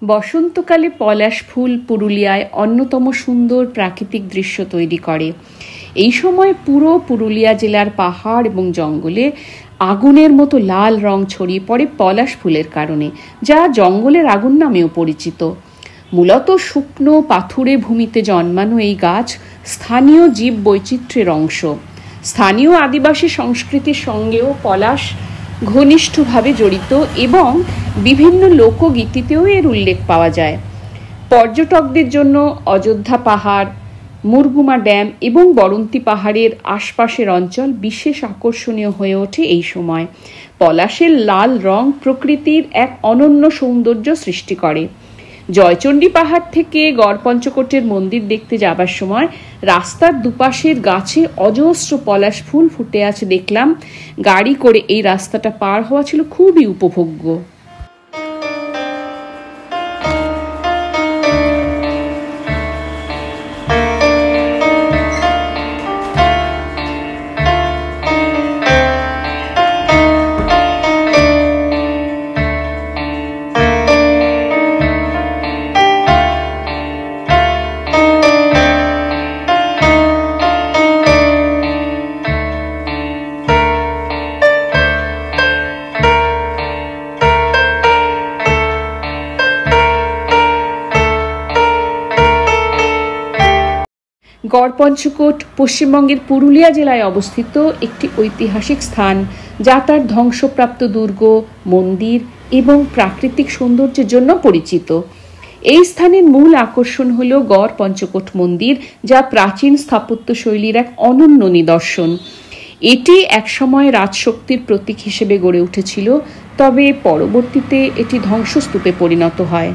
বসন্তকালে পলাশ ফুল পুরুলিয়ায় অন্যতম সুন্দর প্রাকৃতিক দৃশ্য তৈরি করে। এই সময় পুরো পুরুলিয়া জেলার পাহাড় এবং জঙ্গলে আগুনের মতো লাল রং ছড়িয়ে পড়ে পলাশ ফুলের কারণে, যা জঙ্গলের আগুন নামেও পরিচিত। মূলত শুকনো পাথুরে ভূমিতে জন্মানো এই গাছ স্থানীয় জীব বৈচিত্র্যের অংশ। স্থানীয় আদিবাসী সংস্কৃতির সঙ্গেও পলাশ ঘনিষ্ঠভাবে জড়িত এবং বিভিন্ন লোকগীতিতেও এর উল্লেখ পাওয়া যায়। পর্যটকদের জন্য অযোধ্যা পাহাড়, মুরগুমা ড্যাম এবং বরন্তী পাহাড়ের আশপাশের অঞ্চল বিশেষ আকর্ষণীয় হয়ে ওঠে এই সময়। পলাশের লাল রং প্রকৃতির এক অনন্য সৌন্দর্য সৃষ্টি করে। জয়চণ্ডী পাহাড় থেকে গড়পঞ্চকোটের মন্দির দেখতে যাবার সময় রাস্তার দুপাশের গাছে অজস্র পলাশ ফুল ফুটে আছে দেখলাম। গাড়ি করে এই রাস্তাটা পার হওয়া ছিল খুবই উপভোগ্য। গড়পঞ্চকোট পশ্চিমবঙ্গের পুরুলিয়া জেলায় অবস্থিত একটি ঐতিহাসিক স্থান, যা তার ধ্বংসপ্রাপ্ত দুর্গ, মন্দির এবং প্রাকৃতিক সৌন্দর্যের জন্য পরিচিত। এই স্থানের মূল আকর্ষণ হল গড়পঞ্চকোট মন্দির, যা প্রাচীন স্থাপত্য শৈলীর এক অনন্য নিদর্শন। এটি একসময় রাজশক্তির প্রতীক হিসেবে গড়ে উঠেছিল, তবে পরবর্তীতে এটি ধ্বংসস্তূপে পরিণত হয়।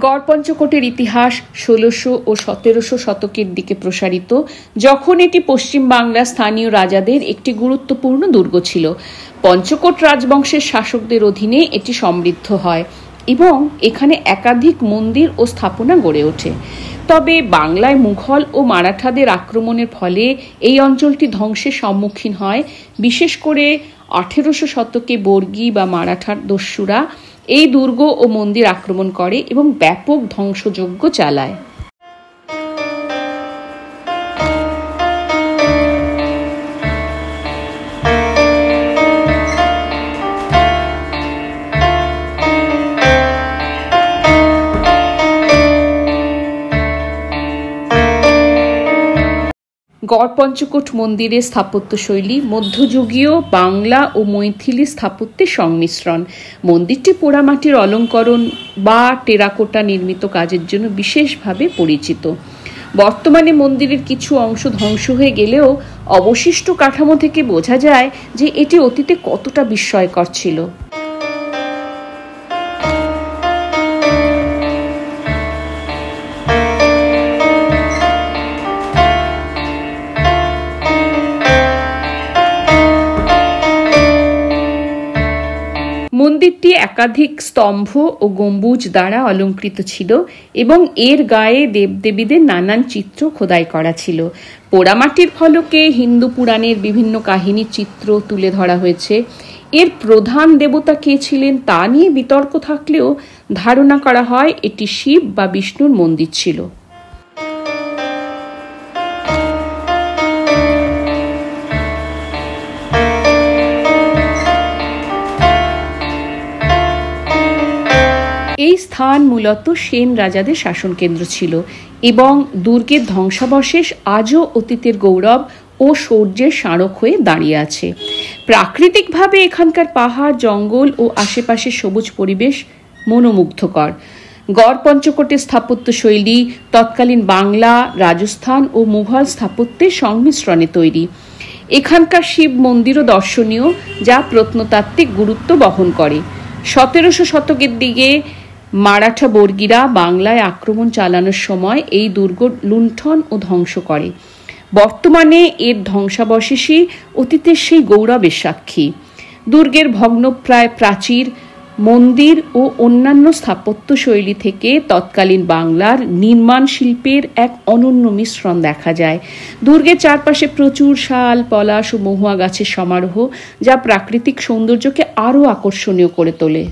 গড়পঞ্চকোটের ইতিহাস 1600 ও 1700 শতকের দিকে প্রসারিত, যখন এটি পশ্চিম বাংলার স্থানীয় রাজাদের একটি গুরুত্বপূর্ণ দুর্গ ছিল। পঞ্চকোট রাজবংশের শাসকদের অধীনে এটি সমৃদ্ধ হয় এবং এখানে একাধিক মন্দির ও স্থাপনা গড়ে ওঠে। তবে বাংলায় মুঘল ও মারাঠাদের আক্রমণের ফলে এই অঞ্চলটি ধ্বংসের সম্মুখীন হয়। বিশেষ করে 1800 শতকে বর্গী বা মারাঠার দস্যুরা এই দুর্গ ও মন্দির আক্রমণ করে এবং ব্যাপক ধ্বংসযজ্ঞ চালায়। গড়পঞ্চকোট মন্দিরের স্থাপত্যশৈলী মধ্যযুগীয় বাংলা ও মৈথিলি স্থাপত্যের সংমিশ্রণ। মন্দিরটি পোড়ামাটির অলঙ্করণ বা টেরাকোটা নির্মিত কাজের জন্য বিশেষভাবে পরিচিত। বর্তমানে মন্দিরের কিছু অংশ ধ্বংস হয়ে গেলেও অবশিষ্ট কাঠামো থেকে বোঝা যায় যে এটি অতীতে কতটা বিস্ময়কর ছিল। মন্দিরটি একাধিক স্তম্ভ ও গম্বুজ দ্বারা অলঙ্কৃত ছিল এবং এর গায়ে দেবদেবীদের নানান চিত্র খোদাই করা ছিল। পোড়ামাটির ফলকে হিন্দু পুরাণের বিভিন্ন কাহিনীর চিত্র তুলে ধরা হয়েছে। এর প্রধান দেবতা কে ছিলেন তা নিয়ে বিতর্ক থাকলেও ধারণা করা হয় এটি শিব বা বিষ্ণুর মন্দির ছিল। এই স্থান মূলত সেন রাজাদের শাসন কেন্দ্র ছিল এবং দুর্গের ধ্বংসাবশেষ আজও অতীতের গৌরব ও শৌর্যের স্মারক হয়ে দাঁড়িয়ে আছে। প্রাকৃতিকভাবে এখানকার পাহাড়, জঙ্গল ও আশেপাশের সবুজ পরিবেশ মনোমুগ্ধকর। গড়পঞ্চকোটের স্থাপত্য শৈলী তৎকালীন বাংলা, রাজস্থান ও মুঘল স্থাপত্যের সংমিশ্রণে তৈরি। এখানকার শিব মন্দিরও দর্শনীয়, যা প্রত্নতাত্ত্বিক গুরুত্ব বহন করে। 1700 শতকের দিকে মারাঠা বর্গীরা বাংলায় আক্রমণ চালানোর সময় এই দুর্গ লুণ্ঠন ও ধ্বংস করে। বর্তমানে এর ধ্বংসাবশেষই অতীতের সেই গৌরবের সাক্ষী। দুর্গের ভগ্নপ্রায় প্রাচীর, মন্দির ও অন্যান্য স্থাপত্য শৈলী থেকে তৎকালীন বাংলার নির্মাণ শিল্পের এক অনন্য মিশ্রণ দেখা যায়। দুর্গের চারপাশে প্রচুর শাল, পলাশ ও মহুয়া গাছের সমারোহ, যা প্রাকৃতিক সৌন্দর্যকে আরও আকর্ষণীয় করে তোলে।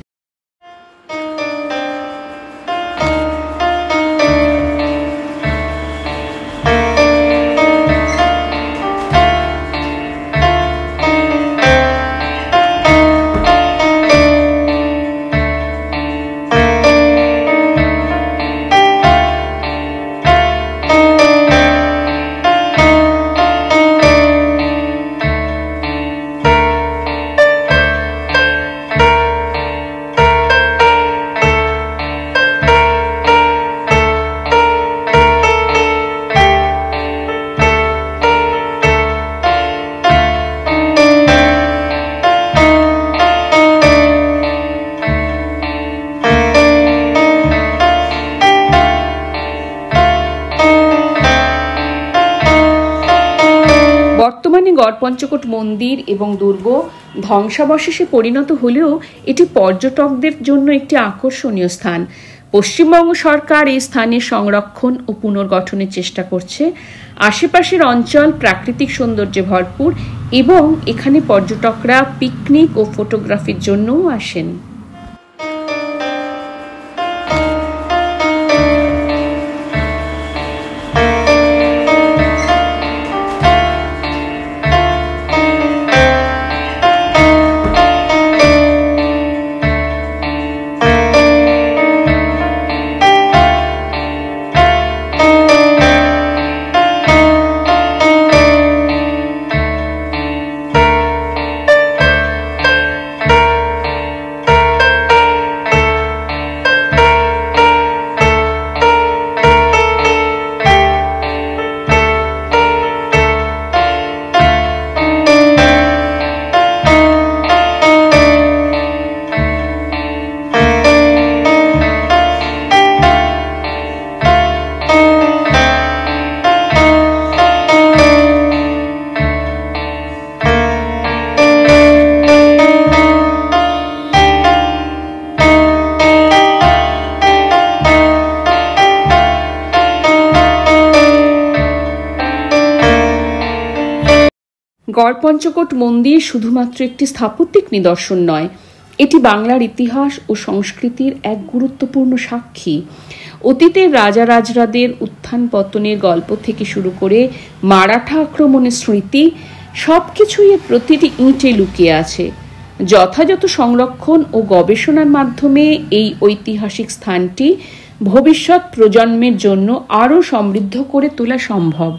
বর্তমানে গড়পঞ্চকোট মন্দির এবং দুর্গ ধ্বংসাবশেষে পরিণত হলেও এটি পর্যটকদের জন্য একটি আকর্ষণীয় স্থান। পশ্চিমবঙ্গ সরকার এই স্থানের সংরক্ষণ ও পুনর্গঠনের চেষ্টা করছে। আশেপাশের অঞ্চল প্রাকৃতিক সৌন্দর্যে ভরপুর এবং এখানে পর্যটকরা পিকনিক ও ফটোগ্রাফির জন্যও আসেন। গড়পঞ্চকোট মন্দির শুধুমাত্র একটি স্থাপত্যিক নিদর্শন নয়, এটি বাংলার ইতিহাস ও সংস্কৃতির এক গুরুত্বপূর্ণ সাক্ষী। অতীতের রাজা রাজরাদের উত্থান পতনের গল্প থেকে শুরু করে মারাঠা আক্রমণের স্মৃতি, সবকিছুই এর প্রতিটি ইঁটে লুকিয়ে আছে। যথাযথ সংরক্ষণ ও গবেষণার মাধ্যমে এই ঐতিহাসিক স্থানটি ভবিষ্যৎ প্রজন্মের জন্য আরও সমৃদ্ধ করে তোলা সম্ভব।